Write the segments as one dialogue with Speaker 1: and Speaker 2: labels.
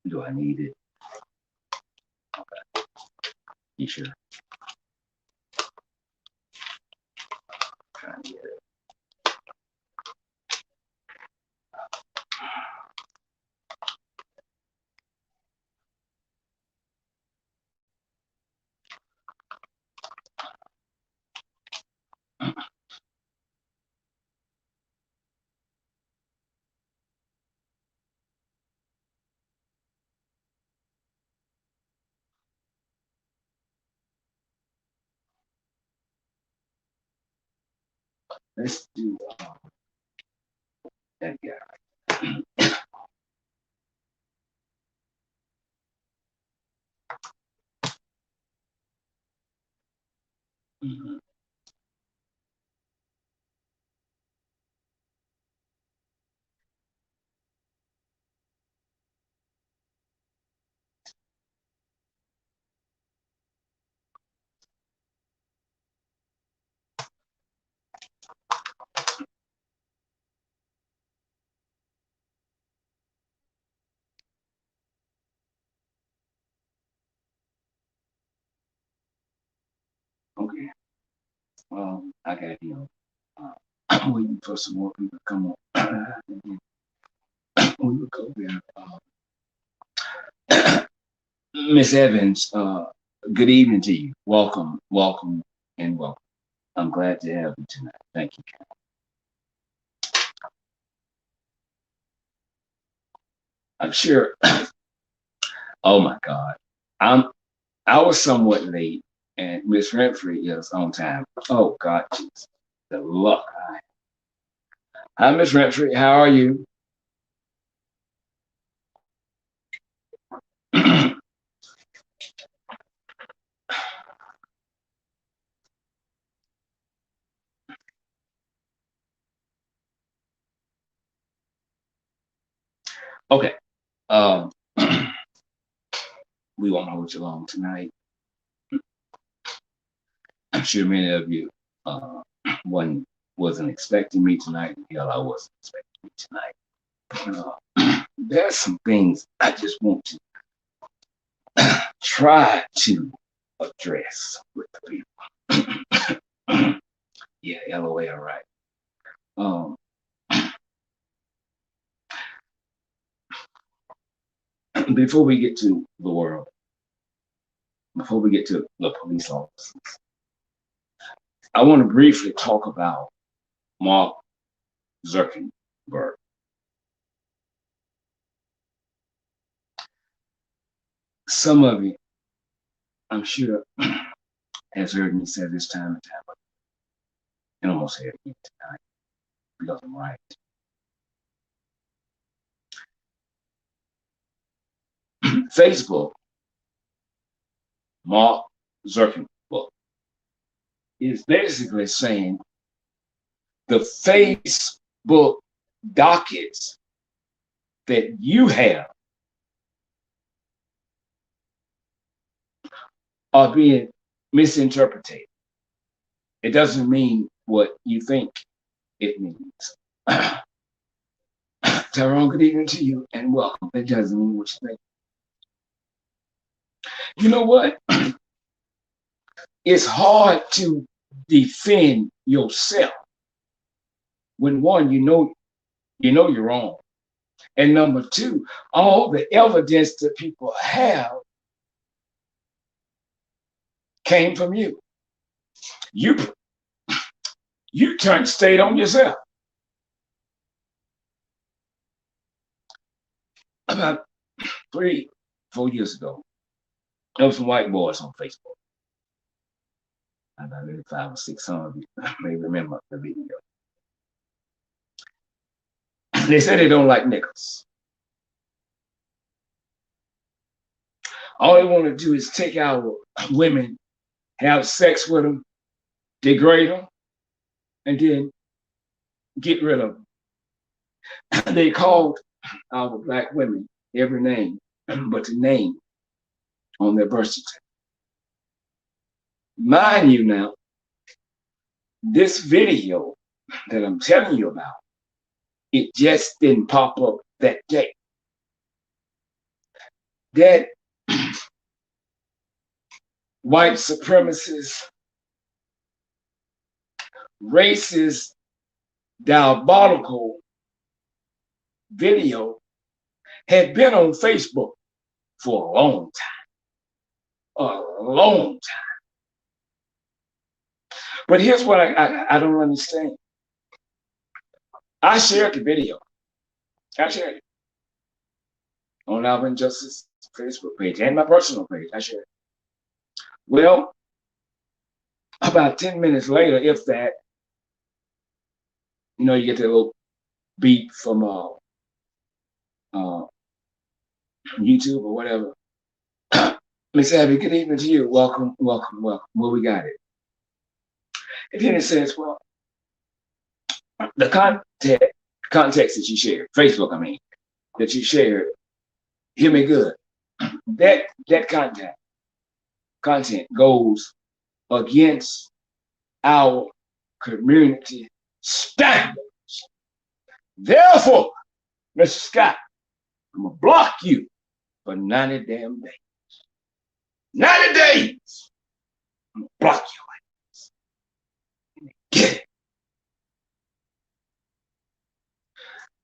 Speaker 1: Do I need it? You sure? Trying to get it. Let's do that guy. Mhm. Okay. I got I'm waiting for some more people to come on. And then we will go there. Miss Evans, good evening to you. Welcome, welcome, and welcome. I'm glad to have you tonight. Thank you. I'm sure. Oh my God, I'm. I was somewhat late, and Miss Renfrey is on time. Oh God, Jesus, the luck. Hi, Miss Renfrey. How are you? Okay. Um, we won't hold you long tonight. I'm sure many of you one wasn't expecting me tonight. Hell, I wasn't expecting me tonight. There's some things I just want to try to address with the people. Yeah, LOA, all right. Um, before we get to the world, before we get to the police officers, I want to briefly talk about Mark Zuckerberg. Some of you, I'm sure, has heard me say this time and time, and I'm gonna say it again tonight because I'm right. Facebook, Mark Zuckerberg, is basically saying the Facebook dockets that you have are being misinterpreted. It doesn't mean what you think it means. Tyrone, good evening to you and welcome. It doesn't mean what you think. You know what? It's hard to defend yourself when one, you know you're wrong. And number two, all the evidence that people have came from you. You you turned state on yourself. About 3, 4 years ago, there was some white boys on Facebook. About maybe 5 or 6 of you may remember the video. They said they don't like niggas. All they want to do is take our women, have sex with them, degrade them, and then get rid of them. They called our black women every name but the name on their birth certificate. Mind you now, this video that I'm telling you about, it just didn't pop up that day. That white supremacist, racist, diabolical video had been on Facebook for a long time. A long time. But here's what I don't understand. I shared the video. I shared it on Alvin Justice Facebook page and my personal page. I shared it. Well, about 10 minutes later, if that, you get that little beep from YouTube or whatever. Miss Abby, good evening to you. Welcome, welcome, welcome. Well, we got it. And then it says, well, the context that you shared, Facebook, that you shared, hear me good. That content goes against our community standards. Therefore, Mr. Scott, I'm gonna block you for 90 damn days. 90 days. I'm gonna block you. Get it.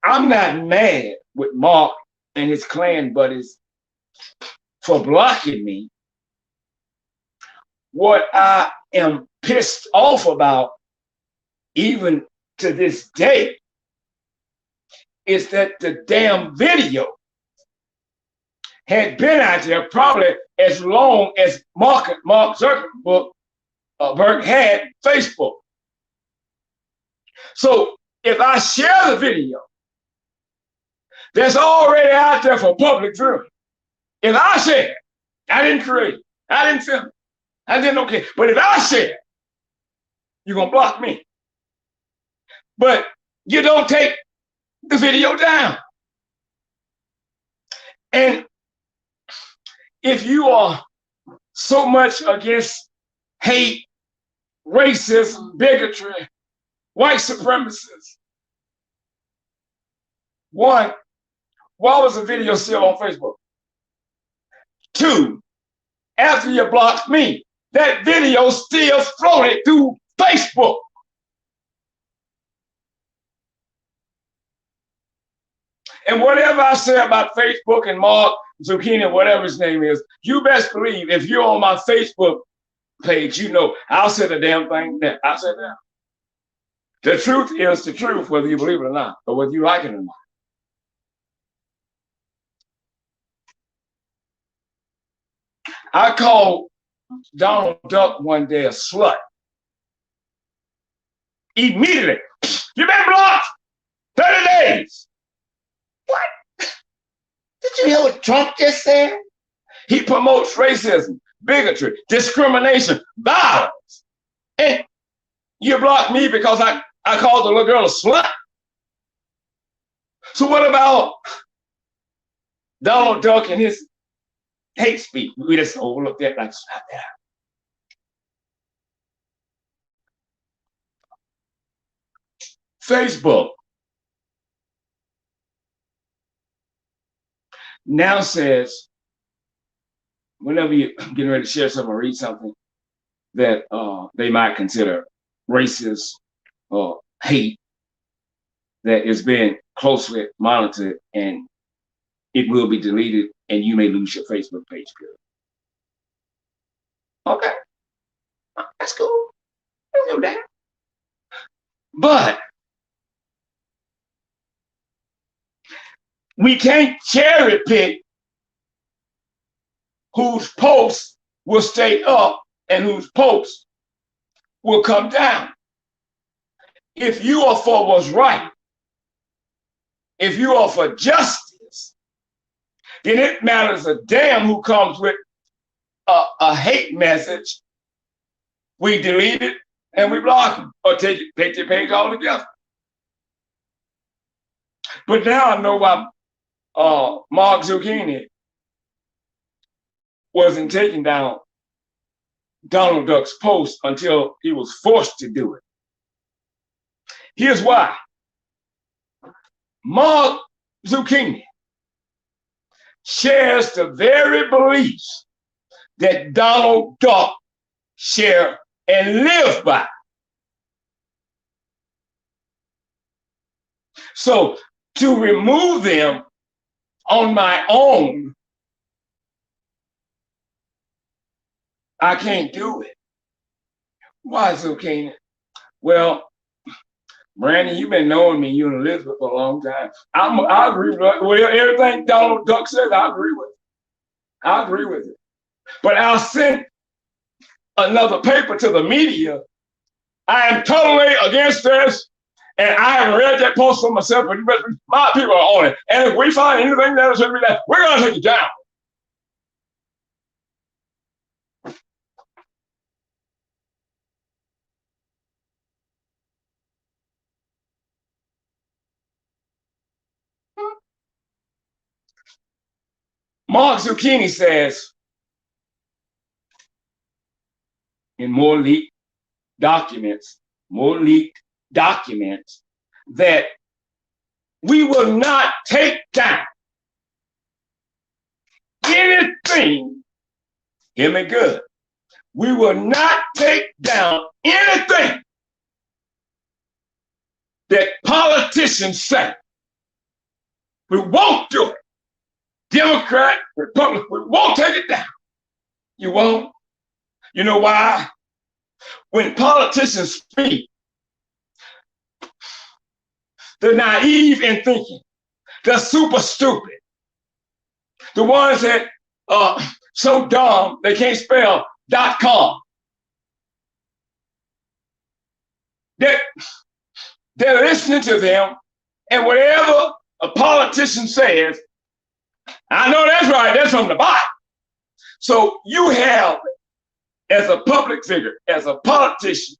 Speaker 1: I'm not mad with Mark and his clan buddies for blocking me. What I am pissed off about, even to this day, is that the damn video had been out there probably as long as Mark Zuckerberg had Facebook. So if I share the video that's already out there for public viewing, if I share it, I didn't create it, I didn't film it, I didn't okay. But if I share it, you're gonna block me. But you don't take the video down. And if you are so much against hate, racism, bigotry, white supremacists, one, why was the video still on Facebook? Two, after you blocked me, that video still floated through Facebook. And whatever I say about Facebook and Mark Zucchini, whatever his name is, you best believe if you're on my Facebook page, I'll say the damn thing there. I'll say that. The truth is the truth, whether you believe it or not, or whether you like it or not. I called Donald Duck one day a slut. Immediately. You've been blocked 30 days. What? Did you hear what Trump just said? He promotes racism, bigotry, discrimination, violence. And you blocked me because I called the little girl a slut? So what about Donald Duck and his hate speech? We just overlooked that like it's not there. Facebook now says, whenever you're getting ready to share something or read something that they might consider racist or hate, that is being closely monitored and it will be deleted and you may lose your Facebook page. Okay, that's cool. I know that. But we can't cherry pick whose posts will stay up and whose posts will come down. If you are for what's right, if you are for justice, then it matters a damn who comes with a hate message. We delete it and we block them or take their page altogether. But now I know why Mark Zucchini wasn't taking down Donald Duck's post until he was forced to do it. Here's why. Mark Zucchini shares the very beliefs that Donald Duck share and live by. So to remove them on my own, I can't do it. Why, Zucchini? Well, Brandon, you've been knowing me, you and Elizabeth, for a long time. I agree with everything Donald Duck says. I agree with it. I agree with it. But I'll send another paper to the media. I am totally against this, and I haven't read that post for myself, but my people are on it. And if we find anything that should be that, we're going to take it down. Mark Zucchini says in more leaked documents that we will not take down anything, hear me good, we will not take down anything that politicians say. We won't do it. Democrat, Republican, we won't take it down. You won't? You know why? When politicians speak, they're naive in thinking. They're super stupid. The ones that are so dumb they can't spell .com. They're listening to them, and whatever a politician says, I know that's right, that's from the Bible. So you have, as a public figure, as a politician,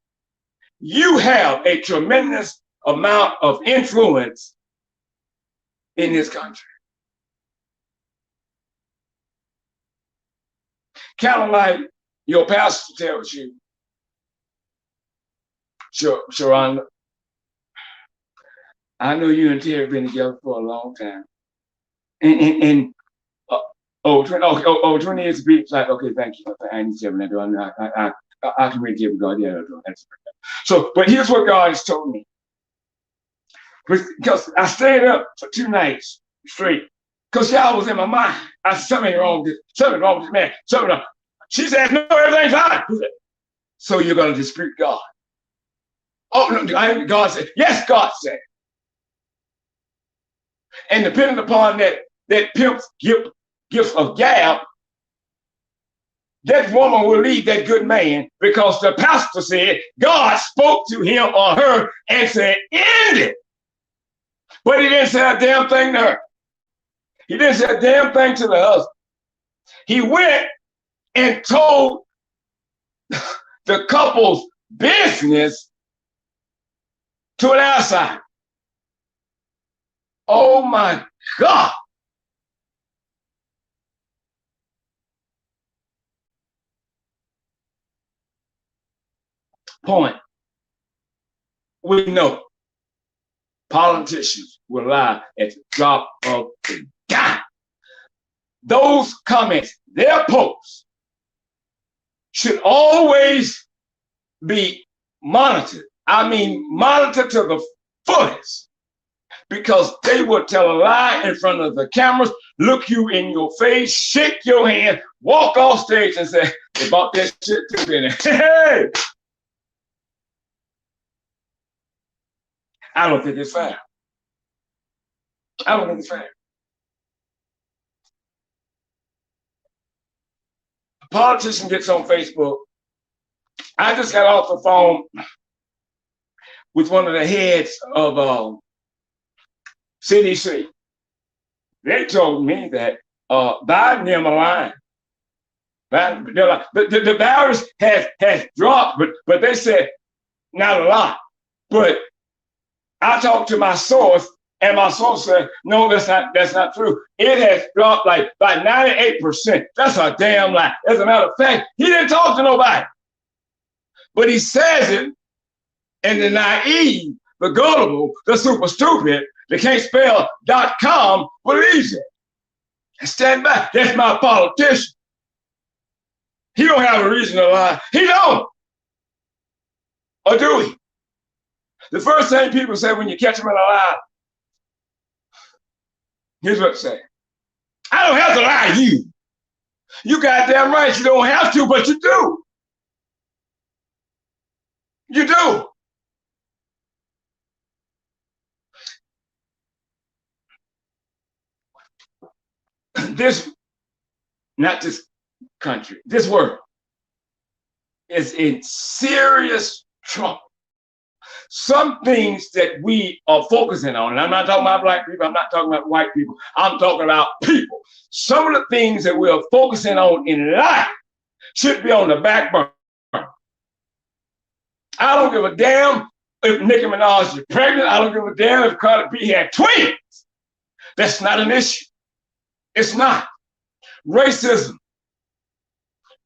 Speaker 1: you have a tremendous amount of influence in this country. Kind of like your pastor tells you, Sharonda, I know you and Terry have been together for a long time. And 20 years to be like, okay, thank you. I need to I can really give God. Yeah, that's so, but here's what God has told me. Because I stayed up for 2 nights straight. Because y'all was in my mind. I said, something wrong with this man. Something wrong. She said, no, everything's fine. So you're going to dispute God. Oh, no, God said, yes, God said. And depending upon that pimp's gift of gab, that woman will leave that good man because the pastor said God spoke to him or her and said, end it. But he didn't say a damn thing to her. He didn't say a damn thing to the husband. He went and told the couple's business to an outsider. Oh my God. Point. We know politicians will lie at the drop of the dime. Those comments, their posts, should always be monitored. I mean, monitored to the fullest, because they will tell a lie in front of the cameras, look you in your face, shake your hand, walk off stage and say, they bought that shit too, then hey! I don't think it's fair. I don't think it's fair. A politician gets on Facebook. I just got off the phone with one of the heads of CDC. They told me that Biden and them are lying. The virus has dropped, but they said not a lot, but I talked to my source, and my source said, no, that's not true. It has dropped like by 98%. That's a damn lie. As a matter of fact, he didn't talk to nobody. But he says it, and the naive, the gullible, the super stupid, they can't spell .com believes it. And stand back. That's my politician. He don't have a reason to lie. He don't. Or do he? The first thing people say when you catch them in a lie, here's what they say. I don't have to lie to you. You goddamn right you don't have to, but you do. You do. This, not this country, this world is in serious trouble. Some things that we are focusing on, and I'm not talking about black people, I'm not talking about white people, I'm talking about people. Some of the things that we are focusing on in life should be on the back burner. I don't give a damn if Nicki Minaj is pregnant. I don't give a damn if Cardi B had twins. That's not an issue. It's not. Racism,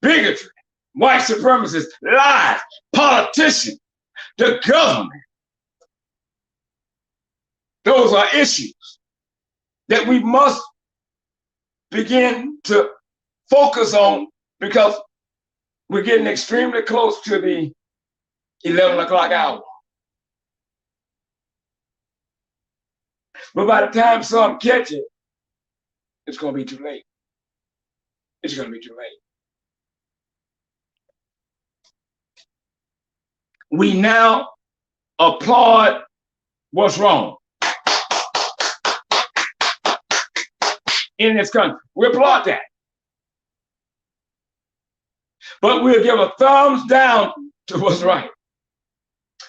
Speaker 1: bigotry, white supremacists, lies, politicians, the government. Those are issues that we must begin to focus on because we're getting extremely close to the 11 o'clock hour. But by the time some catch it, it's going to be too late. It's going to be too late. We now applaud what's wrong in this country. We applaud that. But we'll give a thumbs down to what's right.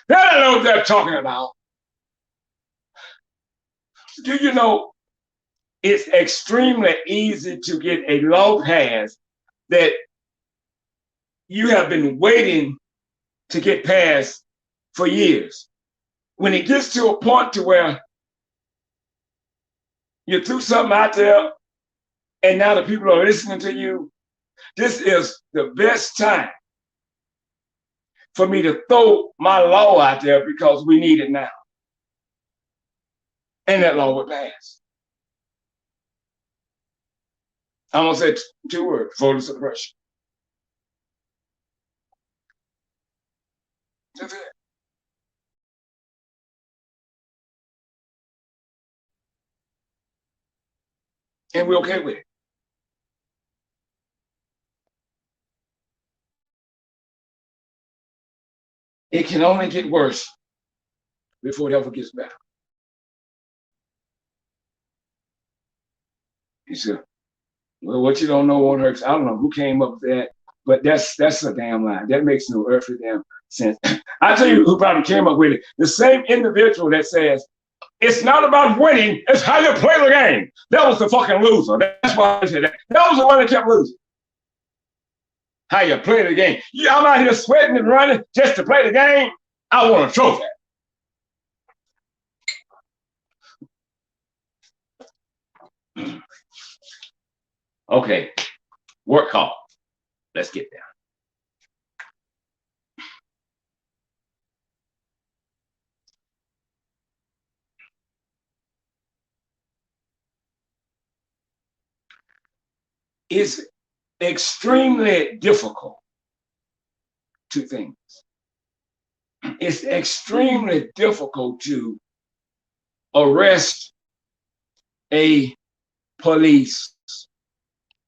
Speaker 1: They don't know what they're talking about. Do you know it's extremely easy to get a law passed that you have been waiting to get passed for years? When it gets to a point to where you threw something out there and now the people are listening to you, this is the best time for me to throw my law out there because we need it now. And that law would pass. I'm gonna say two words: voter suppression. That's it. And we're okay with it. It can only get worse before it ever gets better. He said, well, what you don't know won't hurt. I don't know who came up with that, but that's a damn lie. That makes no earthly damn sense. I tell you who probably came up with it. The same individual that says, it's not about winning, it's how you play the game. That was the fucking loser. That's why I said that. That was the one that kept losing. How you play the game. I'm out here sweating and running just to play the game. I want a trophy. Okay, work hard. Let's get there. It's extremely difficult. Two things. It's extremely difficult to arrest a police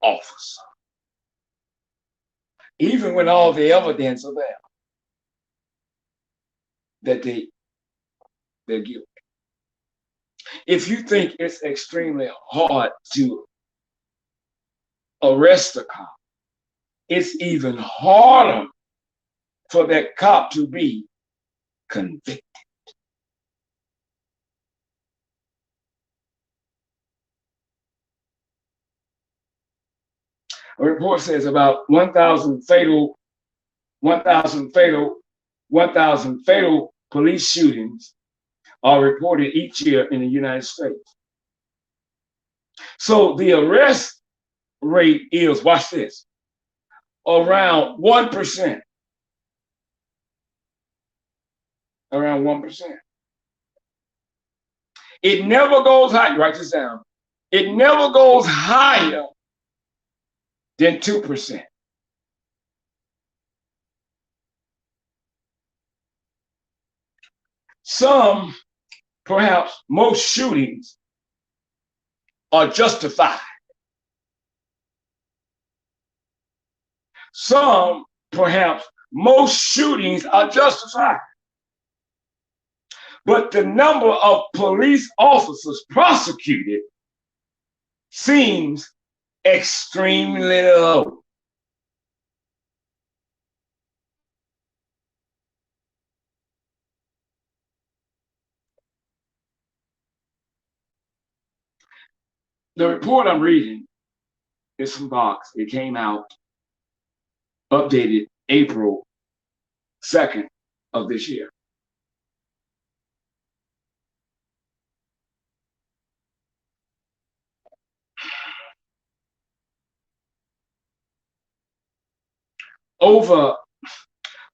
Speaker 1: officer, even when all the evidence are there that they're guilty. If you think it's extremely hard to arrest a cop, it's even harder for that cop to be convicted. A report says about 1,000 fatal 1,000 fatal police shootings are reported each year in the United States. So the arrest rate is, watch this, around 1%. Around 1%. It never goes high. Write this down. It never goes higher than 2%. Some, perhaps most shootings are justified. Some, perhaps most shootings are justified. But the number of police officers prosecuted seems extremely low. The report I'm reading is from Vox. It came out, updated April 2nd of this year. Over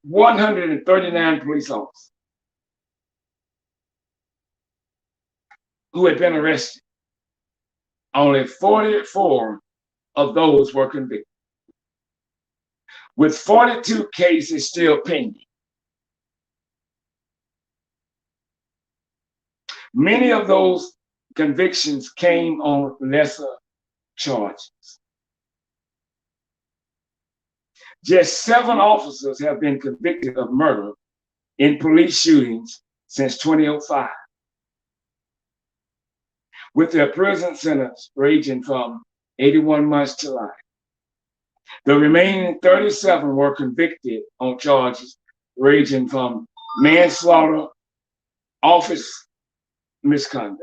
Speaker 1: 139 police officers who had been arrested. Only 44 of those were convicted, with 42 cases still pending. Many of those convictions came on lesser charges. Just 7 officers have been convicted of murder in police shootings since 2005, with their prison sentence ranging from 81 months to life. The remaining 37 were convicted on charges ranging from manslaughter, office misconduct,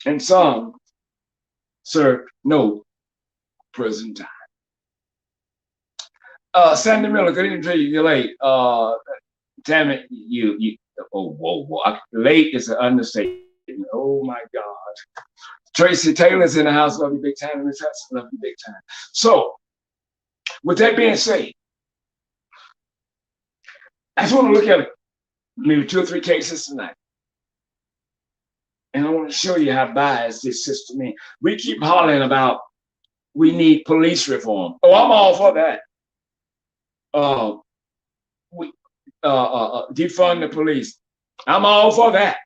Speaker 1: and some served no prison time. Sandy Miller, good evening to you. You're late. Tammy, whoa. Late is an understatement. Oh my God. Tracy Taylor's in the house. Love you big time. Miss Hudson, love you big time. So, with that being said, I just want to look at maybe 2 or 3 cases tonight. And I want to show you how biased this system is. We keep hollering about we need police reform. Oh, I'm all for that. Defund the police. I'm all for that.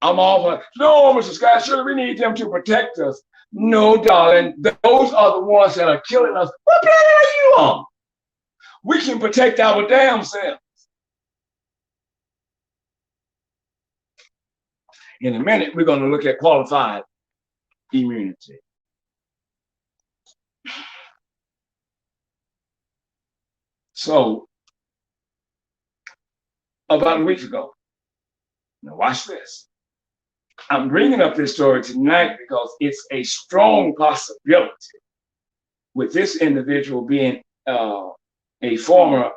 Speaker 1: I'm all for, no, Mr. Scott, surely we need them to protect us. No, darling, those are the ones that are killing us. What planet are you on? We can protect our damn selves. In a minute, we're going to look at qualified immunity. So, about a week ago, now watch this. I'm bringing up this story tonight because it's a strong possibility with this individual being a former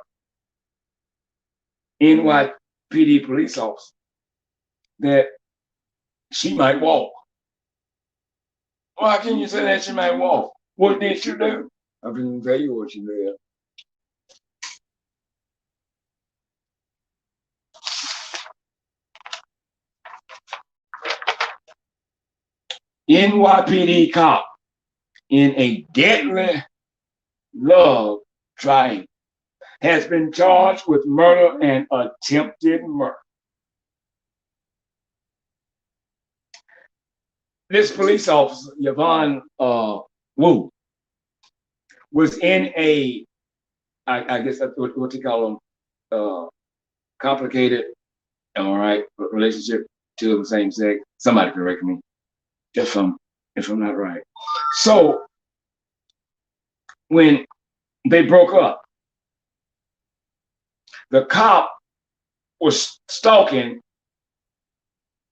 Speaker 1: NYPD police officer that she might walk. Why can you say that she might walk? What did you do? I'm going to tell you what you did. NYPD cop in a deadly love triangle has been charged with murder and attempted murder. This police officer, Yvonne Wu, was in a, I guess that's what they call them, complicated, all right, relationship to the same sex. Somebody correct me if I'm not right. So when they broke up, the cop was stalking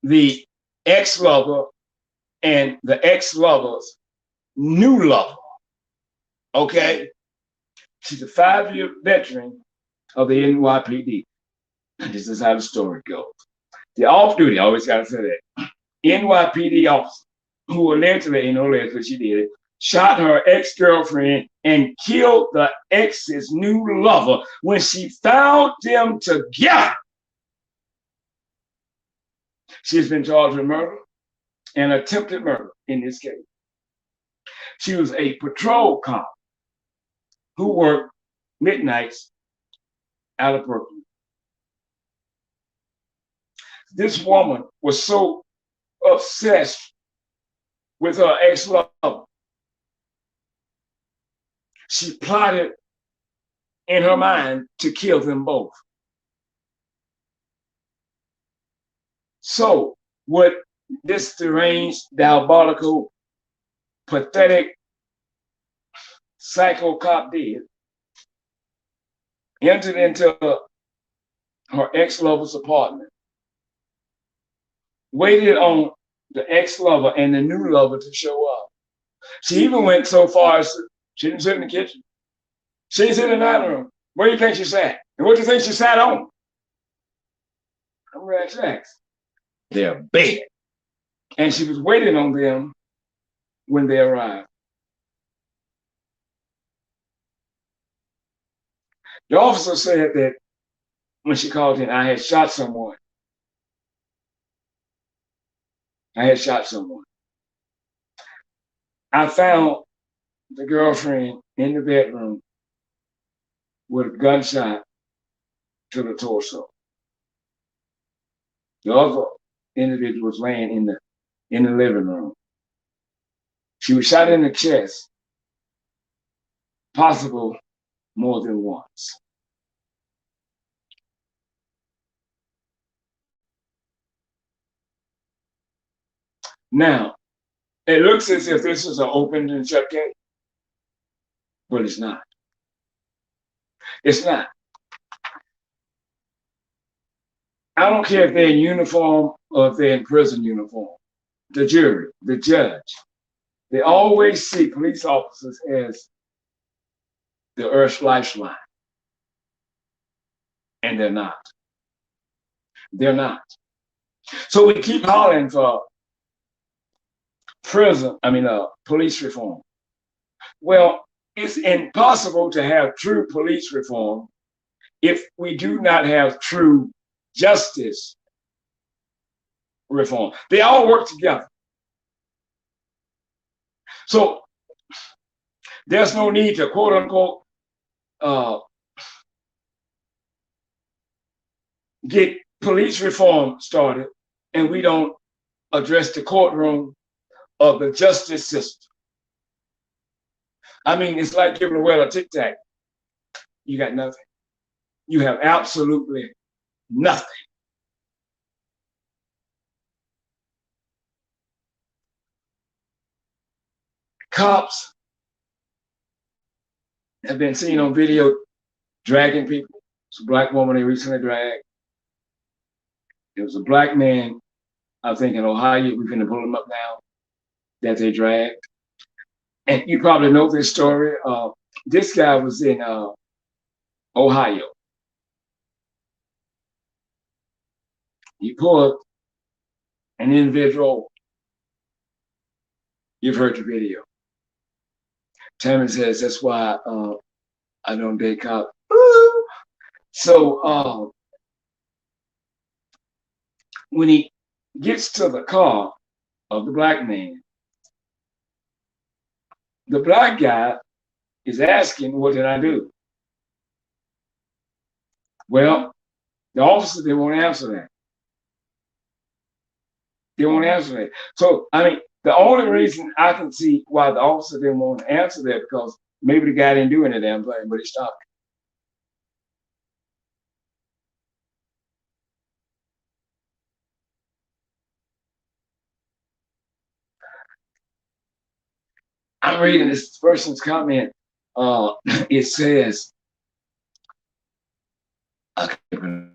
Speaker 1: the ex-lover and the ex-lover's new lover. Okay? She's a 5-year veteran of the NYPD. This is how the story goes. The off-duty, I always got to say that, NYPD officer, who allegedly, ain't no allegedly she did it, shot her ex-girlfriend and killed the ex's new lover when she found them together. She's been charged with murder and attempted murder in this case. She was a patrol cop who worked midnights out of Brooklyn. This woman was so obsessed with her ex-lover. She plotted in her mind to kill them both. So what this deranged, diabolical, pathetic psycho cop did, entered into her ex-lover's apartment, waited on the ex-lover and the new lover to show up. She even went so far as she didn't sit in the kitchen. She didn't sit in the dining room. Where do you think she sat? And what do you think she sat on? I'm Red Shacks. Their bed. And she was waiting on them when they arrived. The officer said that when she called in, I had shot someone. I had shot someone. I found the girlfriend in the bedroom with a gunshot to the torso. The other individual was laying in the living room. She was shot in the chest, possible more than once. Now, it looks as if this is an open and shut case, but it's not. It's not. I don't care if they're in uniform or if they're in prison uniform. The jury, the judge, they always see police officers as the Earth's lifeline. And they're not. They're not. So we keep calling for police reform. Well, it's impossible to have true police reform if we do not have true justice reform. They all work together. So there's no need to quote unquote get police reform started and we don't address the courtroom of the justice system. I mean, it's like giving a whale a Tic Tac. You got nothing. You have absolutely nothing. Cops have been seen on video dragging people. It's a black woman they recently dragged. It was a black man, I think in Ohio, we're going to pull him up now, that they dragged. And you probably know this story. This guy was in Ohio. He pulled an individual. You've heard the video. Tammy says, that's why I don't date cops. So when he gets to the car of the black man, the black guy is asking, what did I do? Well, the officer, they won't answer that. They won't answer that. So, I mean, the only reason I can see why the officer didn't want to answer that, because maybe the guy didn't do any damn thing, but he stopped. I'm reading this person's comment. It says, I can't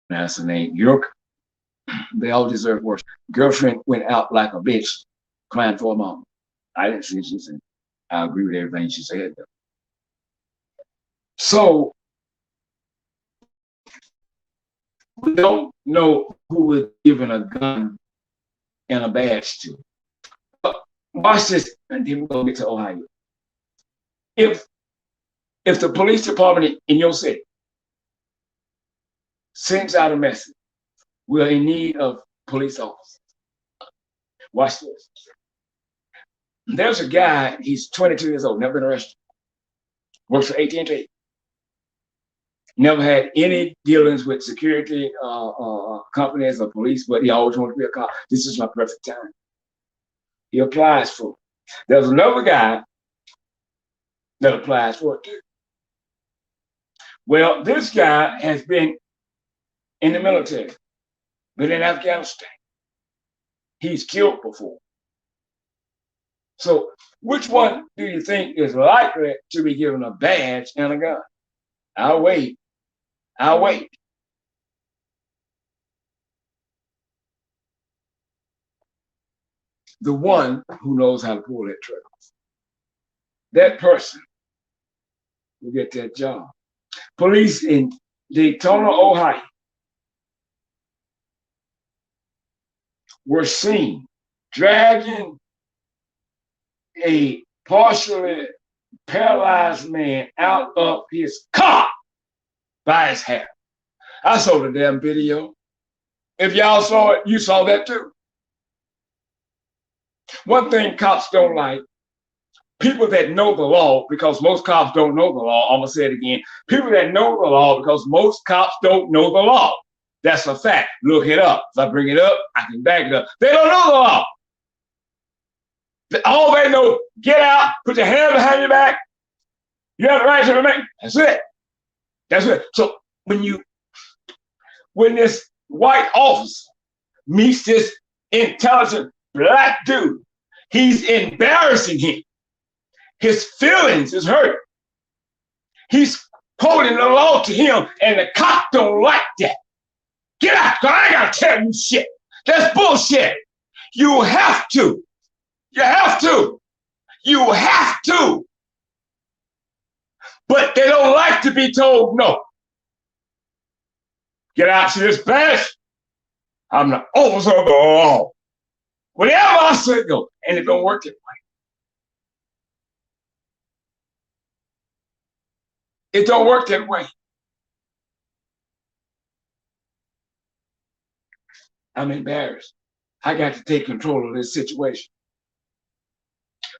Speaker 1: pronounce the name, York. They all deserve worse. Girlfriend went out like a bitch, crying for a mom. I didn't see what she said. I agree with everything she said, though. So we don't know who was given a gun and a badge to. But watch this, and then we're gonna get to Ohio. If if the police department in your city sends out a message, we're in need of police officers. Watch this. There's a guy, he's 22 years old, never been arrested, works for AT&T, never had any dealings with security companies or police, but he always wanted to be a cop. This is my perfect time. He applies for it. There's another guy that applies for it too. Well, this guy has been in the military, been in Afghanistan. He's killed before. So which one do you think is likely to be given a badge and a gun? I'll wait. I'll wait. The one who knows how to pull that trigger. That person will get that job. Police in Daytona, Ohio were seen dragging a partially paralyzed man out of his car by his hair. I saw the damn video. If y'all saw it, you saw that too. One thing cops don't like, people that know the law, because most cops don't know the law. I'm gonna say it again. People that know the law, because most cops don't know the law. That's a fact. Look it up. If I bring it up, I can back it up. They don't know the law. All they know, get out, put your hand behind your back. You have the right to remain. That's it. That's it. So when this white officer meets this intelligent black dude, he's embarrassing him. His feelings is hurt. He's quoting the law to him, and the cop don't like that. Get out, because I ain't gotta tell you shit. That's bullshit. You have to. You have to. You have to. But they don't like to be told no. Get out to this badge. I'm the officer of the law. Whatever I say, go. And it don't work that way. It don't work that way. I'm embarrassed. I got to take control of this situation.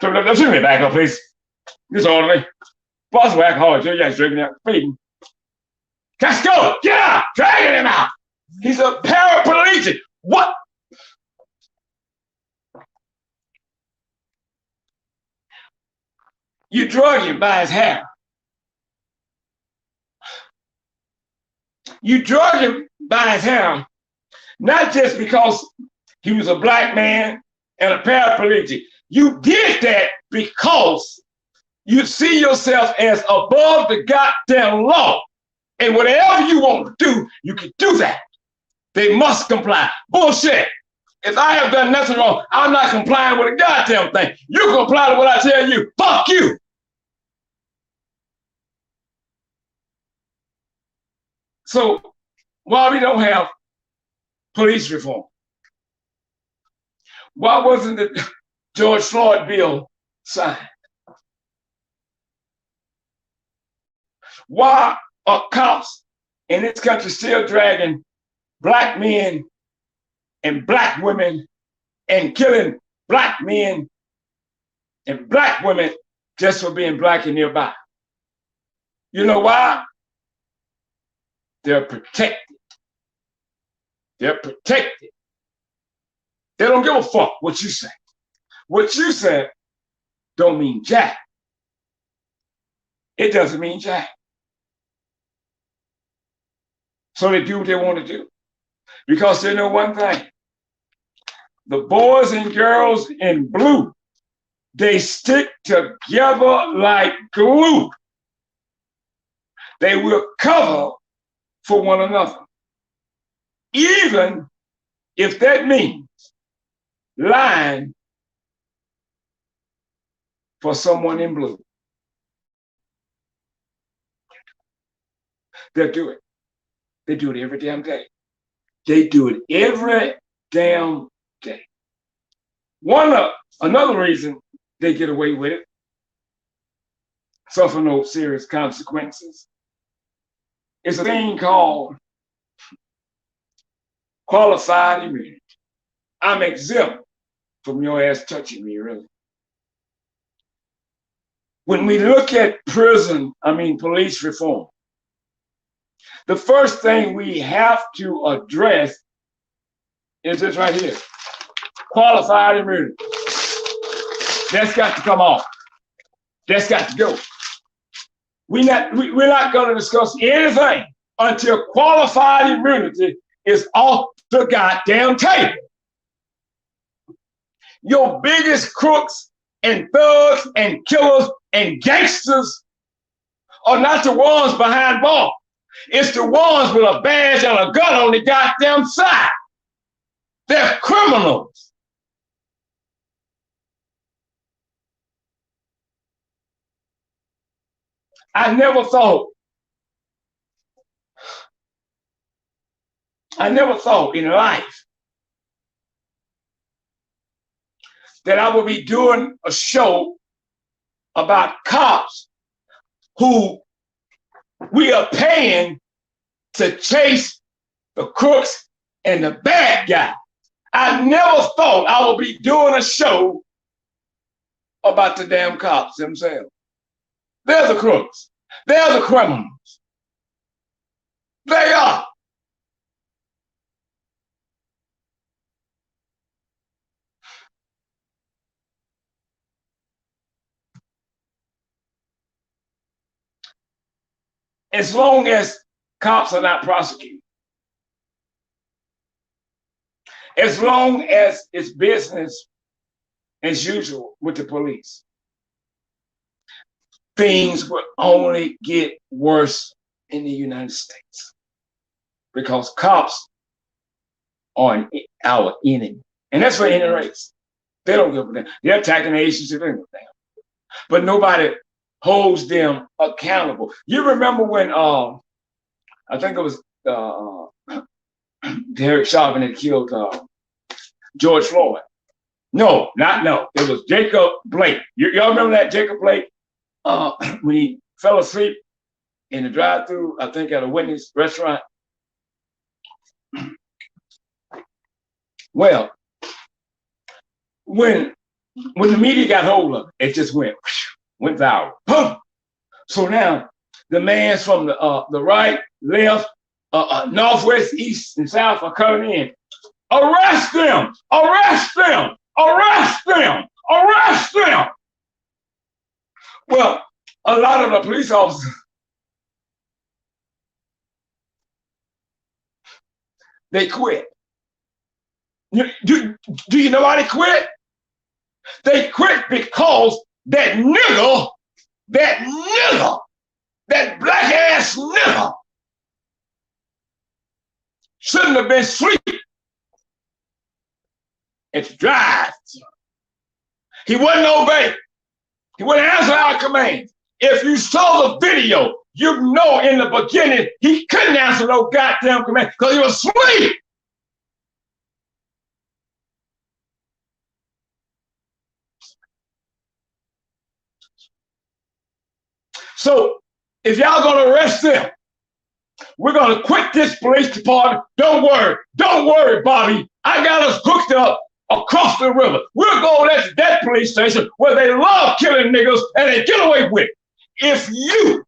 Speaker 1: So let's me back up, please. Disorderly. Possible alcoholic. You guys drinking that feeding. Let's go. Get out. Dragging him out. He's a paraplegic. What? You drug him by his hair. You drug him by his hair, not just because he was a black man and a paraplegic. You did that because you see yourself as above the goddamn law. And whatever you want to do, you can do that. They must comply. Bullshit. If I have done nothing wrong, I'm not complying with a goddamn thing. You comply to what I tell you. Fuck you. So why we don't have police reform? Why wasn't the George Floyd bill signed? Why are cops in this country still dragging black men and black women and killing black men and black women just for being black and nearby? You know why? They're protected. They're protected. They don't give a fuck what you say. What you said don't mean jack. It doesn't mean jack. So they do what they want to do. Because they know one thing. The boys and girls in blue, they stick together like glue. They will cover for one another. Even if that means lying for someone in blue. They'll do it. They do it every damn day. They do it every damn day. Another reason they get away with it, suffer no serious consequences, is a thing called qualified immunity. I'm exempt from your ass touching me, really. When we look at police reform, the first thing we have to address is this right here, qualified immunity. That's got to come off. That's got to go. We're not going to discuss anything until qualified immunity is off the goddamn table. Your biggest crooks and thugs and killers and gangsters are not the ones behind bars. It's the ones with a badge and a gun on the goddamn side. They're criminals. I never thought in life that I would be doing a show about cops who we are paying to chase the crooks and the bad guys. I never thought I would be doing a show about the damn cops themselves. They're the crooks. They're the criminals. They are. As long as cops are not prosecuted, as long as it's business as usual with the police, things will only get worse in the United States because cops are our enemy. And that's for any race. They don't give a damn. They're attacking Asians if they don't give a damn. But nobody holds them accountable. You remember when I think it was Derek Chauvin that killed George Floyd. No. It was Jacob Blake. Y'all remember that Jacob Blake? When he fell asleep in the drive-thru, I think at a Wendy's restaurant. Well, when the media got hold of it, it just went viral. Boom. So now the man's from the right, left, northwest, east, and south are coming in. Arrest them! Arrest them! Arrest them! Arrest them! Well, a lot of the police officers, they quit. Do you know why they quit? They quit because that nigger, that black ass nigger, shouldn't have been sleeping at the drive. He wouldn't obey. He wouldn't answer our commands. If you saw the video, you know in the beginning he couldn't answer no goddamn command because he was asleep. So if y'all gonna arrest them, we're gonna quit this police department. Don't worry, Bobby. I got us hooked up across the river. We'll go to that police station where they love killing niggas and they get away with it. If you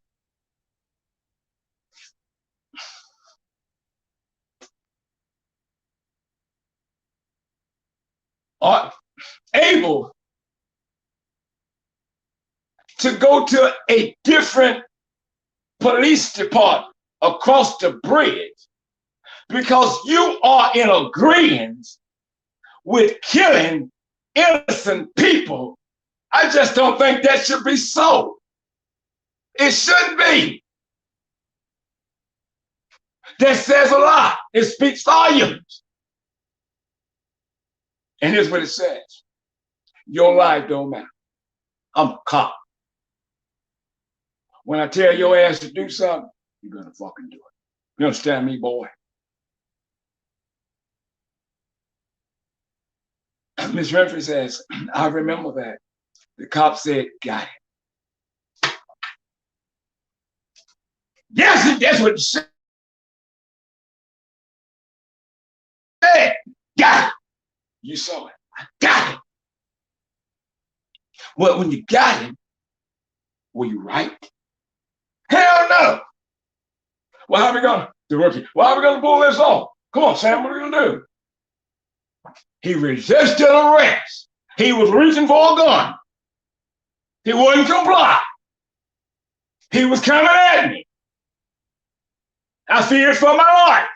Speaker 1: are able to go to a different police department across the bridge because you are in agreement with killing innocent people, I just don't think that should be so. It shouldn't be. That says a lot. It speaks volumes. And here's what it says. Your life don't matter. I'm a cop. When I tell your ass to do something, you're gonna fucking do it. You understand me, boy? Miss Renfrey says, I remember that. The cop said, got it. Yes, that's what it said. Got it. You saw it. I got it. Well, when you got him, were you right? Hell no. Well, how are we gonna, the rookie, well, how are we gonna pull this off? Come on, Sam, what are we gonna do? He resisted arrest. He was reaching for a gun. He wouldn't comply. He was coming at me. I feared for my life.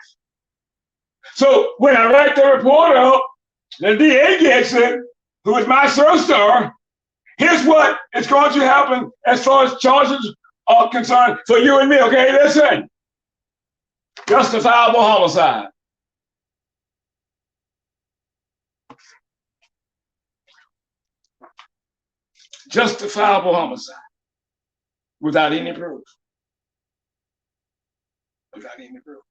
Speaker 1: So when I write the report up, the DA gets it, who is my search star. Here's what is going to happen as far as charges are concerned for you and me, okay? Listen. Justifiable homicide. Justifiable homicide. Without any proof. Without any proof.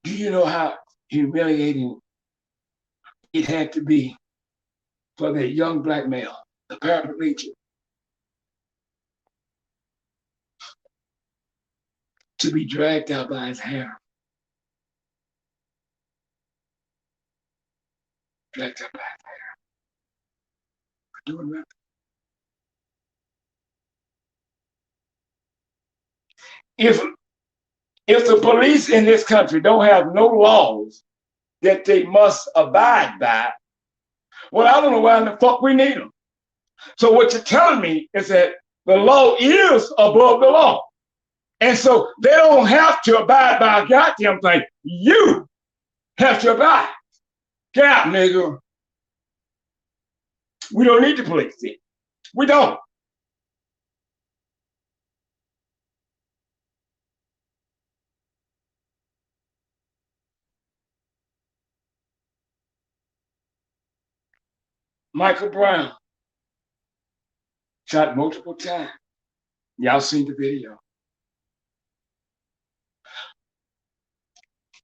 Speaker 1: Do you know how humiliating it had to be for that young black male, the paraplegic, to be dragged out by his hair? Dragged out by his hair. For doing nothing. If the police in this country don't have no laws that they must abide by, well, I don't know why in the fuck we need them. So what you're telling me is that the law is above the law. And so they don't have to abide by a goddamn thing. You have to abide. Get out, nigga. We don't need the police. We don't. Michael Brown shot multiple times. Y'all seen the video.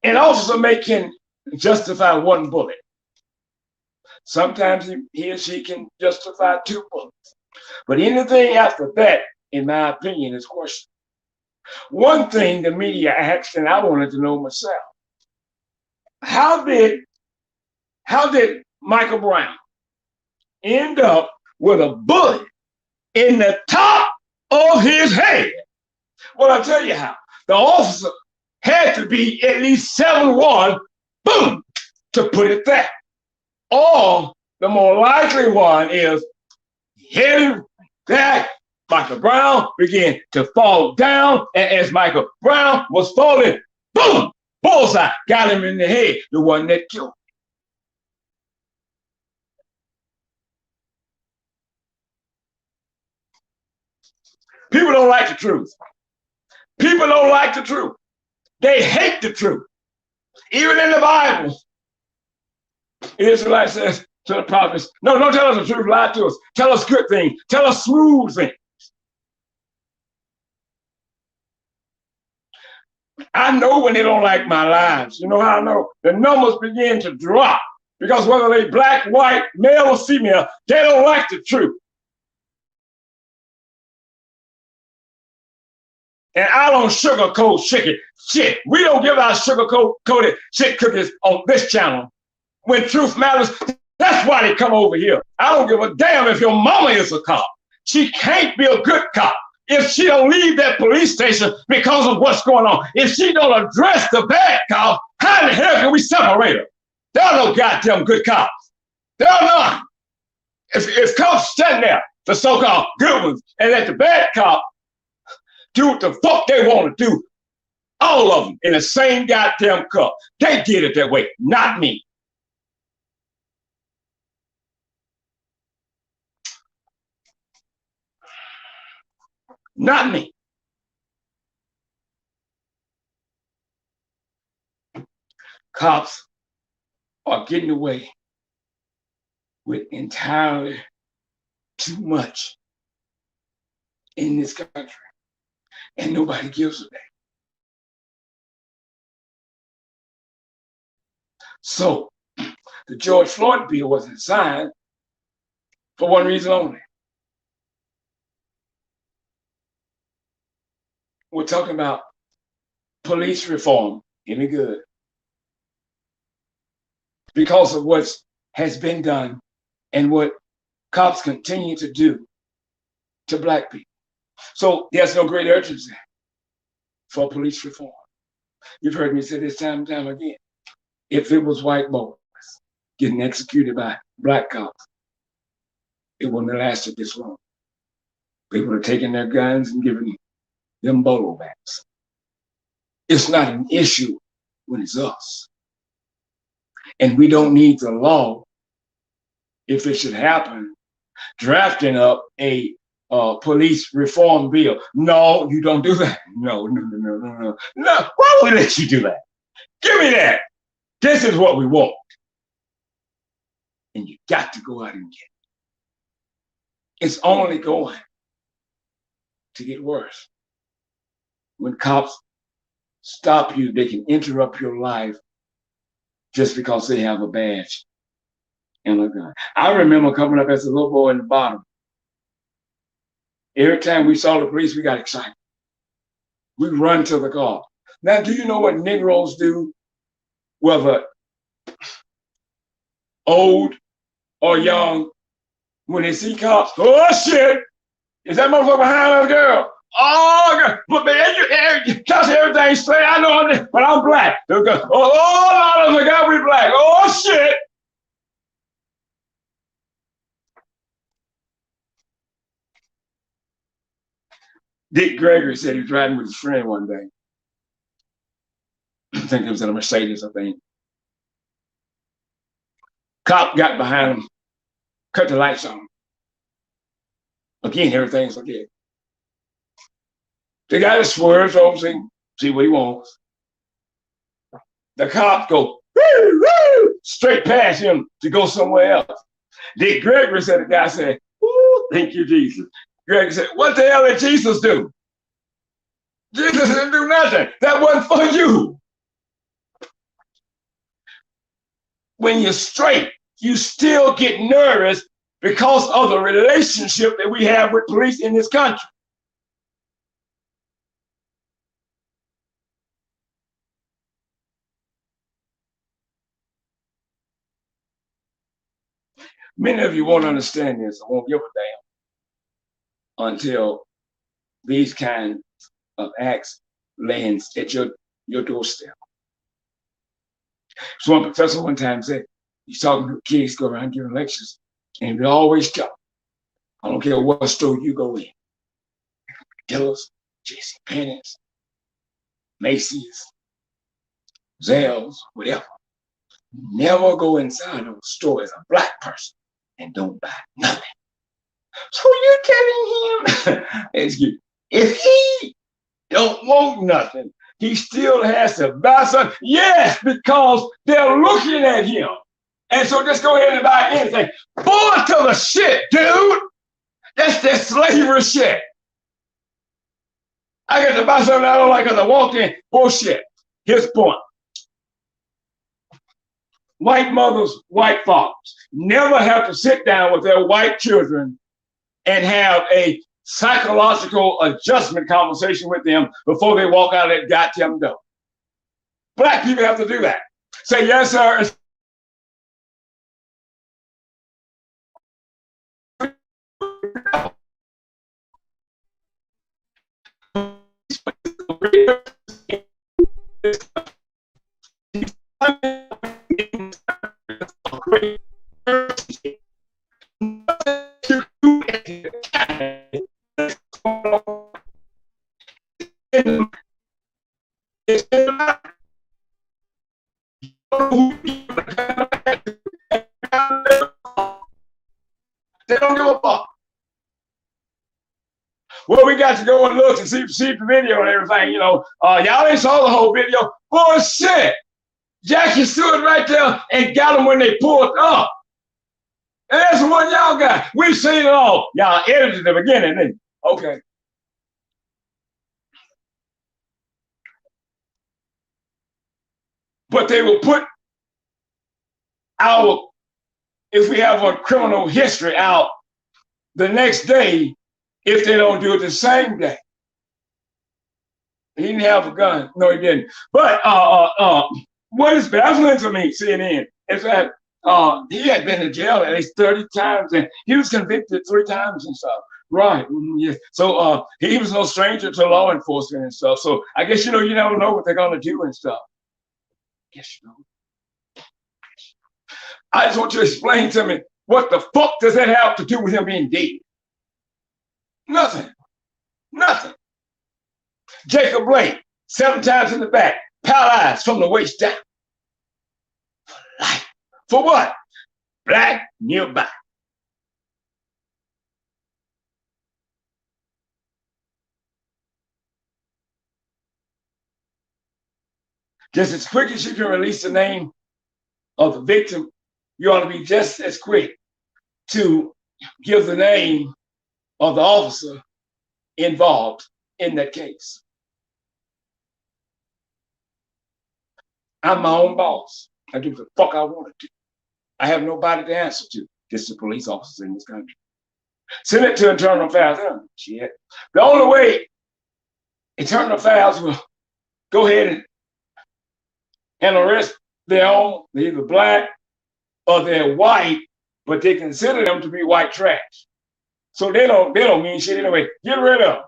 Speaker 1: An officer can justify one bullet. Sometimes he or she can justify two bullets. But anything after that, in my opinion, is questionable. One thing the media asked, and I wanted to know myself, how did Michael Brown end up with a bullet in the top of his head? Well, I'll tell you how. The officer had to be at least 7'1", boom, to put it there. Or the more likely one is hitting that Michael Brown began to fall down, and as Michael Brown was falling, boom, bullseye, got him in the head, the one that killed him. People don't like the truth. People don't like the truth. They hate the truth. Even in the Bible, Israelite says to the prophets, no, don't tell us the truth, lie to us. Tell us good things. Tell us smooth things. I know when they don't like my lies. You know how I know? The numbers begin to drop because whether they black, white, male, or female, they don't like the truth. And I don't sugarcoat shit. We don't give out sugar-coated shit cookies on this channel. When truth matters, that's why they come over here. I don't give a damn if your mama is a cop. She can't be a good cop if she don't leave that police station because of what's going on. If she don't address the bad cop, how the hell can we separate her? There are no goddamn good cops. There are none. If cops stand there, the so-called good ones, and let the bad cop do what the fuck they want to do, all of them in the same goddamn cup. They did it that way, not me. Not me. Cops are getting away with entirely too much in this country, and nobody gives a damn. So the George Floyd bill wasn't signed for one reason only. We're talking about police reform. Hear me good. Because of what has been done and what cops continue to do to Black people. So there's no great urgency for police reform. You've heard me say this time and time again. If it was white boys getting executed by Black cops, it wouldn't have lasted this long. They would have taken their guns and given them bolo backs. It's not an issue when it's us. And we don't need the law, if it should happen, drafting up a police reform bill. No, you don't do that. No. Why would we let you do that? Give me that. This is what we want. And you got to go out and get it. It's only going to get worse. When cops stop you, they can interrupt your life just because they have a badge and a gun. I remember coming up as a little boy in the bottom. Every time we saw the police, we got excited. We run to the car. Now, do you know what Negroes do, whether old or young, when they see cops? Oh, shit! Is that motherfucker behind us, girl? Oh, but man, you touch everything straight. I know I'm, but I'm Black. Oh, Lord, I forgot we Black. Oh, shit! Dick Gregory said he was riding with his friend one day. I think it was in a Mercedes, I think. Cop got behind him, cut the lights on. Again, everything's okay. The guy just swerves over, see what he wants. The cops go woo, woo, straight past him to go somewhere else. Dick Gregory said, the guy said, "Ooh, thank you, Jesus." Gregory said, "What the hell did Jesus do? Jesus didn't do nothing. That wasn't for you." When you're straight, you still get nervous because of the relationship that we have with police in this country. Many of you won't understand this. I won't give a damn until these kinds of acts lands at your doorstep. So one professor one time said, he's talking to kids, go around giving lectures, and they always tell them, I don't care what store you go in, Dillard's, JCPenney's, Macy's, Zales, whatever. Never go inside of a store as a Black person and don't buy nothing. So you're telling him, excuse me, if he don't want nothing, he still has to buy something? Yes, because they're looking at him. And so just go ahead and buy anything. Boy, to the shit, dude. That's that slavery shit. I got to buy something I don't like because I walked in. Bullshit. Here's the point. White mothers, white fathers never have to sit down with their white children and have a psychological adjustment conversation with them before they walk out of that goddamn door. Black people have to do that. Say, yes, sir. They don't give a fuck. Well, we got to go and look and see the video and everything, you know. Y'all ain't saw the whole video. Bullshit. Jackie stood right there and got them when they pulled up. And that's the one y'all got. We've seen it all. Y'all edited the beginning, didn't you? Okay. But they will put our, if we have a criminal history out the next day, if they don't do it the same day. He didn't have a gun. No, he didn't. But what is baffling to me, CNN, is that he had been in jail at least 30 times, and he was convicted 3 times and stuff. Right. Yes. So he was no stranger to law enforcement and stuff. So I guess, you never know what they're going to do and stuff. Yes, you know. I just want you to explain to me, what the fuck does that have to do with him being dead? Nothing. Nothing. Jacob Blake, 7 times in the back, paralyzed from the waist down. For life. For what? Black nearby. Just as quick as you can release the name of the victim, you ought to be just as quick to give the name of the officer involved in that case. I'm my own boss. I do the fuck I want to do. I have nobody to answer to. Just the police officers in this country. Send it to Internal Affairs. Oh, shit. The only way Internal Affairs will go ahead and arrest their own, they're either black or they're white, but they consider them to be white trash. So they don't mean shit anyway. Get rid of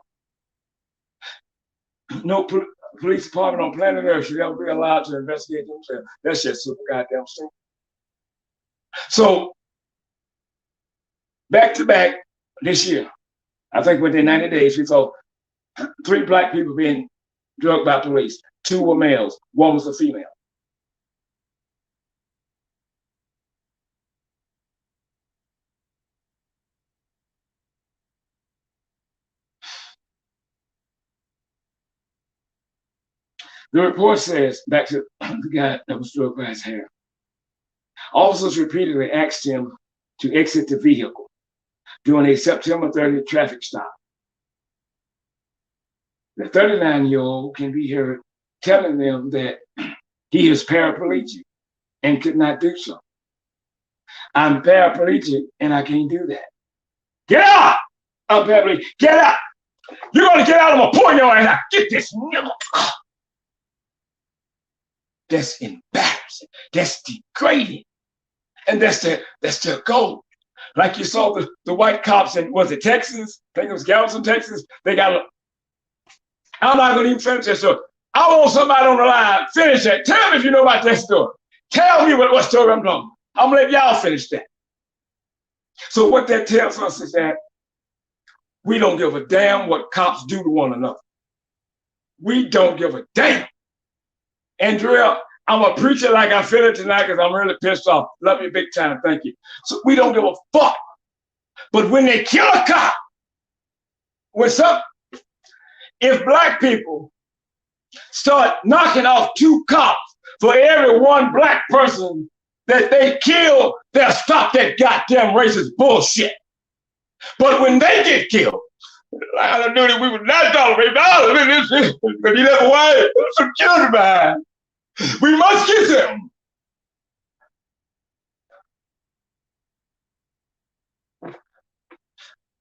Speaker 1: them. No police department on planet Earth should ever be allowed to investigate themselves. That's just super goddamn stupid. So back to back this year, I think within 90 days, we saw 3 black people being drugged by police. 2 were males, 1 was a female. The report says, back to the guy that was drugged by his hair, officers repeatedly asked him to exit the vehicle during a September 30th traffic stop. The 39-year-old can be heard telling them that he is paraplegic and could not do so. I'm paraplegic and I can't do that. Get out! I'm paraplegic. Get out! You're going to get out of my point, your ass. Get this nigga. That's embarrassing. That's degrading. And that's their goal. Like you saw the white cops in, was it Texas? I think it was Galveston, Texas. They got, I'm not going to even finish that story. I want somebody on the line, finish that. Tell me if you know about that story. Tell me what story I'm talking about. I'm going to let y'all finish that. So what that tells us is that we don't give a damn what cops do to one another. We don't give a damn. Andrea, I'm a preacher like I feel it tonight because I'm really pissed off. Love you big time. Thank you. So we don't give a fuck. But when they kill a cop, if black people start knocking off 2 cops for every 1 black person that they kill, they'll stop that goddamn racist bullshit. But when they get killed, I knew that we would not tolerate this, but he left away. There's some children behind. We must get them.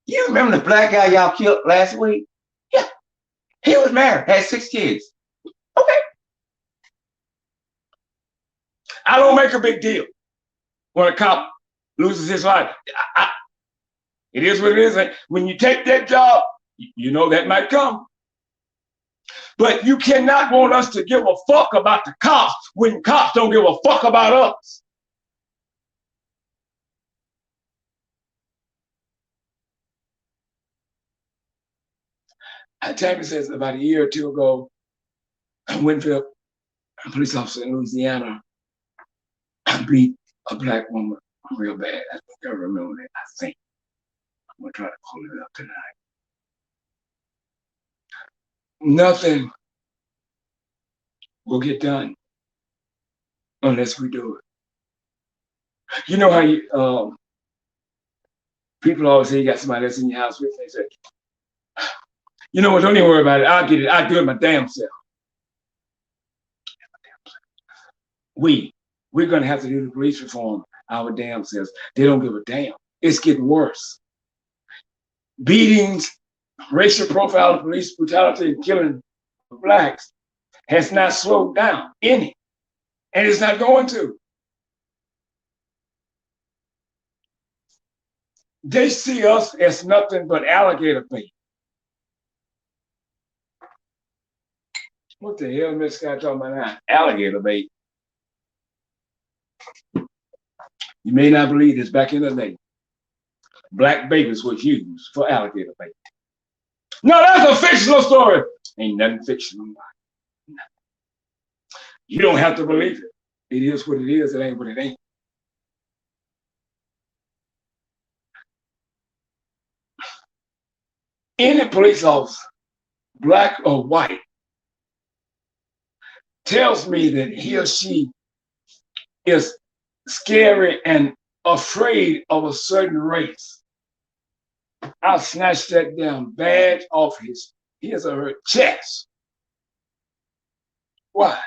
Speaker 1: You remember the black guy y'all killed last week? Yeah. He was married, had 6 kids. Okay. I don't make a big deal when a cop loses his life. It is what it is. When you take that job, you know that might come. But you cannot want us to give a fuck about the cops when cops don't give a fuck about us. Tammy says about a year or 2 ago, Winfield, a police officer in Louisiana, beat a black woman real bad. I think I remember that. I think. I'm going to try to pull it up tonight. Nothing will get done unless we do it. You know how People always say you got somebody that's in your house with you. They say, you know what, don't even worry about it. I'll get it. I'll do it my damn self. We're going to have to do the police reform our damn selves. They don't give a damn. It's getting worse. Beatings, racial profiling, police brutality, and killing of blacks has not slowed down any, and it's not going to. They see us as nothing but alligator bait. What the hell is this guy talking about now? Alligator bait. You may not believe this, back in the day, black babies were used for alligator bait. No, that's a fictional story. Ain't nothing fictional about it. You don't have to believe it. It is what it is. It ain't what it ain't. Any police officer, black or white, tells me that he or she is scary and afraid of a certain race, I'll snatch that damn badge off his or her chest. Why?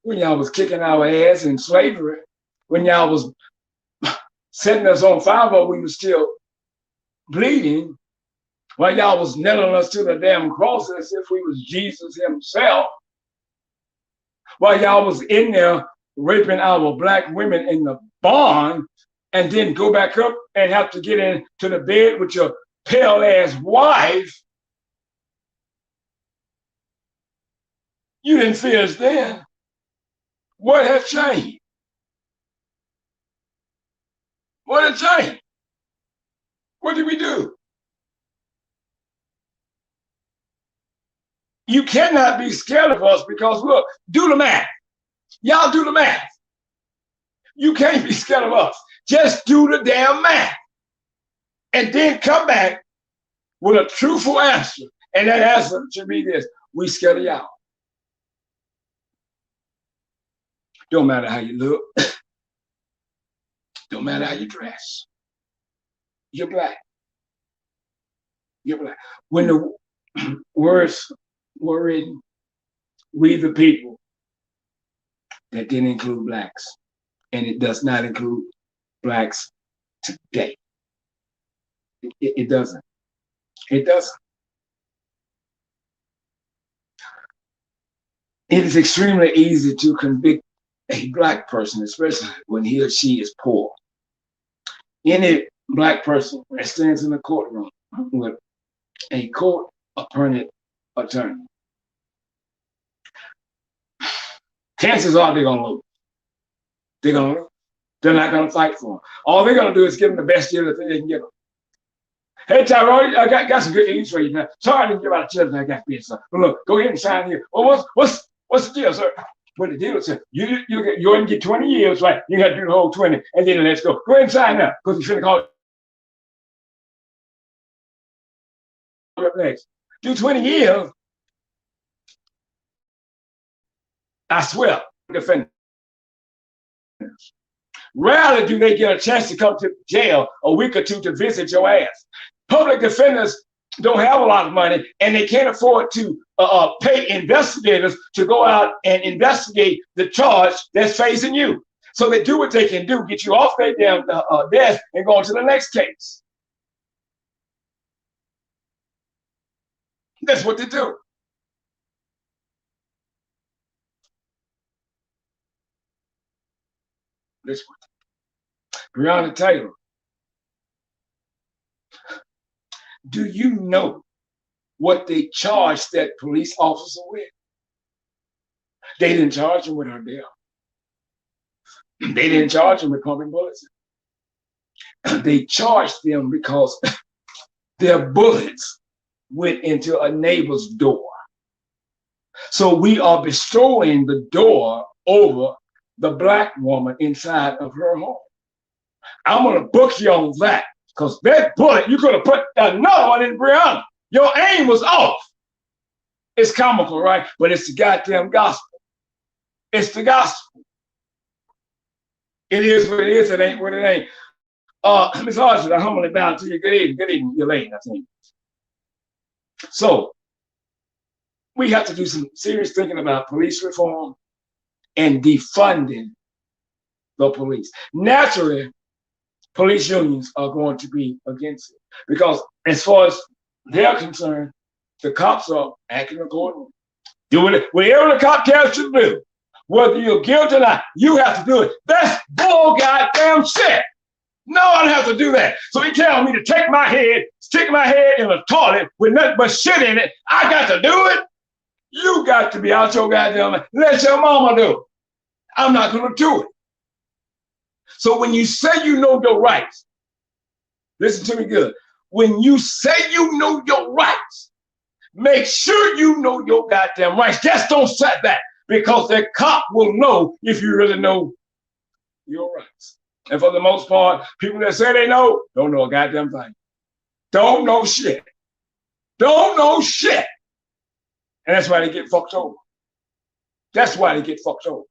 Speaker 1: When y'all was kicking our ass in slavery, when y'all was setting us on fire, but we were still bleeding, while y'all was nailing us to the damn cross as if we was Jesus himself, while y'all was in there raping our black women in the barn, and then go back up and have to get into the bed with your pale ass wife. You didn't fear us then. What has changed? What has changed? What did we do? You cannot be scared of us because, look, do the math. Y'all do the math. You can't be scared of us. Just do the damn math. And then come back with a truthful answer. And that answer should be this: we scared of y'all. Don't matter how you look. Don't matter how you dress. You're black. You're black. When the words were written, we the people, that didn't include blacks. And it does not include blacks today. It doesn't. It doesn't. It is extremely easy to convict a black person, especially when he or she is poor. Any black person that stands in the courtroom with a court-appointed attorney, chances are they're gonna lose. They're gonna lose. They're not gonna fight for them. All they're gonna do is give them the best deal that they can give them. Hey, Tyrone, I got some good news for you now. Sorry I didn't give out a children I got for you, sir. But look, go ahead and sign here. Well, what's the deal, sir? What the deal is, sir, you only get 20 years, right? You got to do the whole 20, and then let's go. Go ahead and sign now, because you finna call it next. Do 20 years. I swear, defenders. Rarely do they get a chance to come to jail a week or two to visit your ass. Public defenders don't have a lot of money, and they can't afford to pay investigators to go out and investigate the charge that's facing you. So they do what they can do, get you off their damn desk and go on to the next case. That's what they do. This one. Breonna Taylor. Do you know what they charged that police officer with? They didn't charge him with her death. They didn't charge him with pumping bullets. They charged them because their bullets went into a neighbor's door. So we are bestowing the door over the black woman inside of her home. I'm gonna book you on that, because that bullet, you could have put another one in Breonna. Your aim was off. It's comical, right? But it's the goddamn gospel. It's the gospel. It is what it is. It ain't what it ain't. Ms. Archer, I humbly bow to you. Good evening. You're late, I think. So we have to do some serious thinking about police reform and defunding the police. Naturally, police unions are going to be against it because, as far as they're concerned, the cops are acting accordingly, doing it whatever the cop tells you to do. Whether you're guilty or not, you have to do it. That's bull goddamn shit. No, I don't have to do that. So he telling me to stick my head in a toilet with nothing but shit in it. I got to do it. You got to be out your goddamn. Let your mama do it. I'm not going to do it. So when you say you know your rights, listen to me good. When you say you know your rights, make sure you know your goddamn rights. Just don't set that, because the cop will know if you really know your rights. And for the most part, people that say they know, don't know a goddamn thing. Don't know shit. Don't know shit. And that's why they get fucked over. That's why they get fucked over.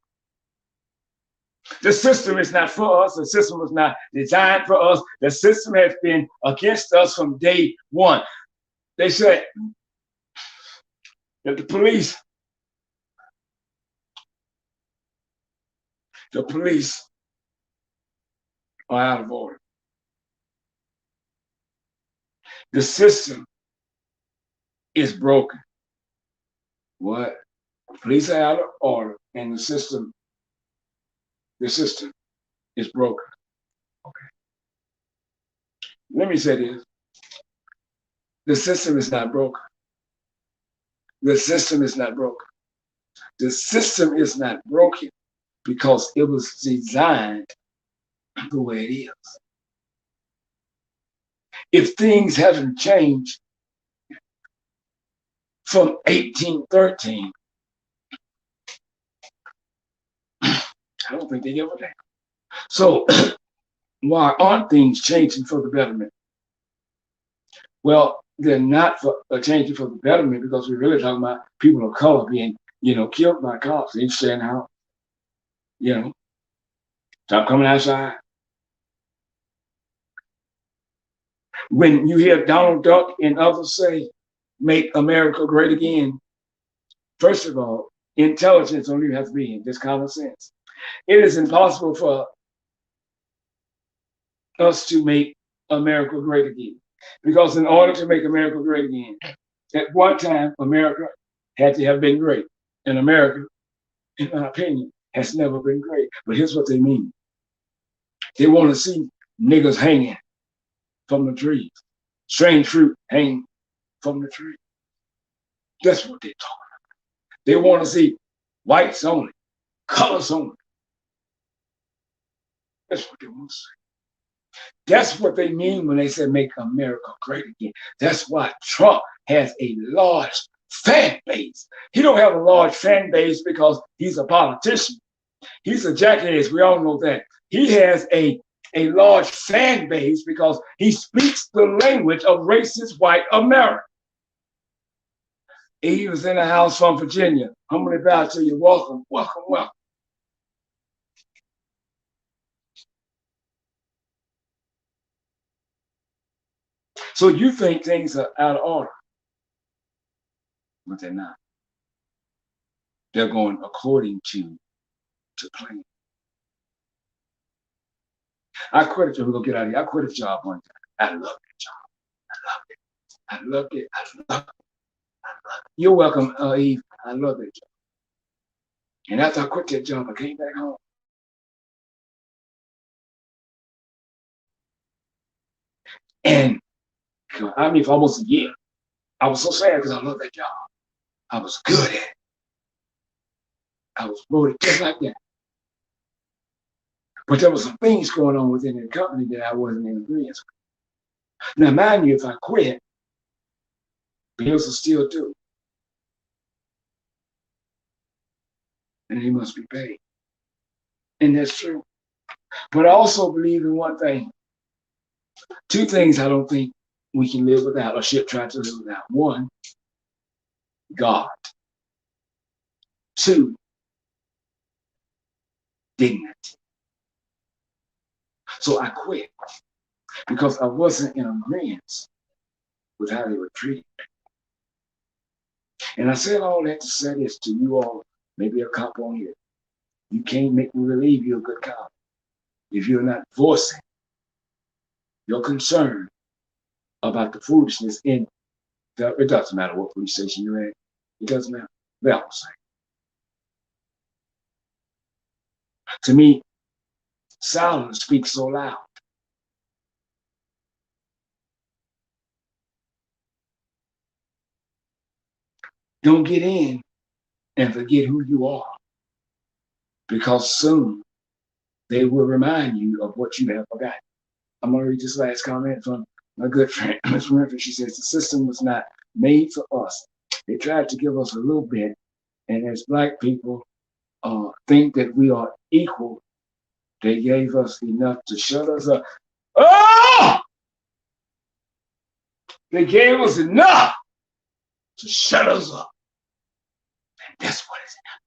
Speaker 1: The system is not for us. The system was not designed for us. The system has been against us from day one. They said that the police are out of order. The system is broken. What? The police are out of order, and the system is broken. Okay. Let me say this. The system is not broken. The system is not broken. The system is not broken because it was designed the way it is. If things haven't changed from 1813, I don't think they give a damn. So why aren't things changing for the betterment? Well, they're not changing for the betterment because we're really talking about people of color being, killed by cops. They're saying how, stop coming outside. When you hear Donald Duck and others say, make America great again, first of all, intelligence don't even have to be in, just common sense. It is impossible for us to make America great again. Because in order to make America great again, at one time, America had to have been great. And America, in my opinion, has never been great. But here's what they mean. They want to see niggas hanging from the trees, strange fruit hanging from the tree. That's what they're talking about. They want to see whites only, colors only. That's what they want to see. That's what they mean when they say make America great again. That's why Trump has a large fan base. He don't have a large fan base because he's a politician. He's a jackass. We all know that. He has a large fan base because he speaks the language of racist white America. He was in the house from Virginia. Humbly bow to you. Welcome, welcome, welcome. So you think things are out of order, but they're not. They're going according to plan. I quit a job. We're going to get out of here. I quit a job one time. I loved that job. I loved it. You're welcome, Eve. I love that job. And after I quit that job, I came back home. And I mean, for almost a year, I was so sad because I loved that job. I was good at it. I was voted just like that. But there was some things going on within the company that I wasn't in agreement with. Now, mind you, if I quit, bills are still due. And they must be paid. And that's true. But I also believe in one thing. Two things I don't think we can live without or should try to live without. One, God. Two, dignity. So I quit. because I wasn't in agreement with how they were treated. And I said all that to say this to you all, maybe a cop on here. You can't make me believe you're a good cop if you're not voicing your concern about the foolishness in the, it doesn't matter what police station you're at. It doesn't matter. They're all the same. To me, silence speaks so loud. Don't get in and forget who you are, because soon they will remind you of what you have forgotten. I'm going to read this last comment from my good friend, Ms. Winfrey. She says, the system was not made for us. They tried to give us a little bit, and as Black people think that we are equal, they gave us enough to shut us up. Oh! They gave us enough to shut us up. And that's what it's enough.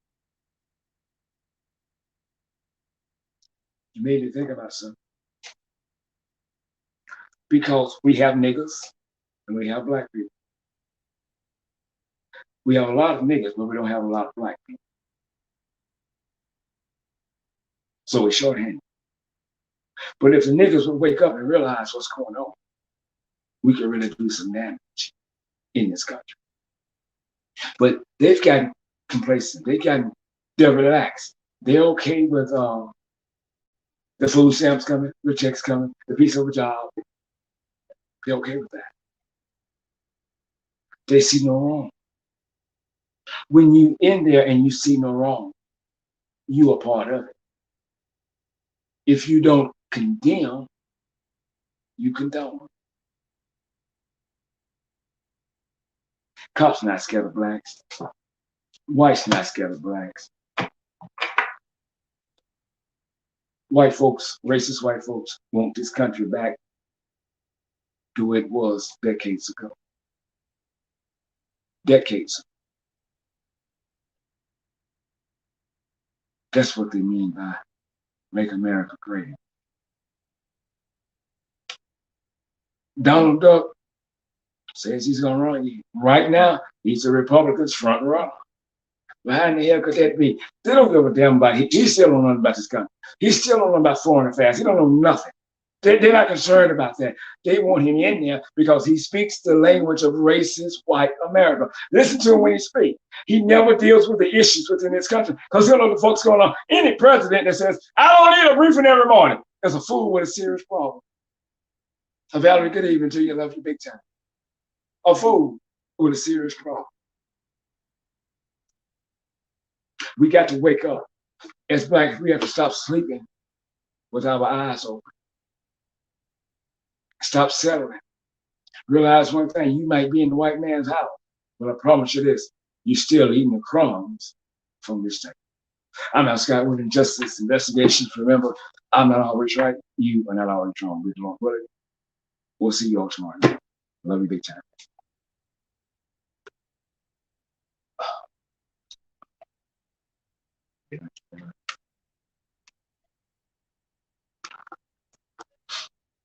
Speaker 1: You made me think about something. Because we have niggas and we have Black people. We have a lot of niggas, but we don't have a lot of Black people. So we're shorthanded. But if the niggas would wake up and realize what's going on, we can really do some damage in this country. But they've gotten complacent. They're relaxed. They're okay with the food stamps coming, the checks coming, the piece of a job. They're okay with that. They see no wrong. When you in there and you see no wrong, you are part of it. If you don't condemn, you condone. Cops not scared of Blacks. Whites not scared of Blacks. White folks, racist white folks, want this country back to where it was decades ago. Decades. That's what they mean by make America great. Donald Duck says he's going to run. Right now, he's the Republicans' front runner. But how in the hell could that be? They don't give a damn about it. He still don't know about this country. He still don't know about foreign affairs. He don't know nothing. They're not concerned about that. They want him in there because he speaks the language of racist white America. Listen to him when he speaks. He never deals with the issues within this country because he'll know the folks going on. Any president that says, I don't need a briefing every morning, is a fool with a serious problem. Valerie, good evening to you. Love you big time. A fool with a serious problem. We got to wake up. As Blacks, we have to stop sleeping with our eyes open. Stop settling. Realize one thing, you might be in the white man's house, but I promise you this, you're still eating the crumbs from this table. I'm Al Scott with Injustice Investigations. Remember, I'm not always right. You are not always wrong. We'll see you all tomorrow. Love you big time.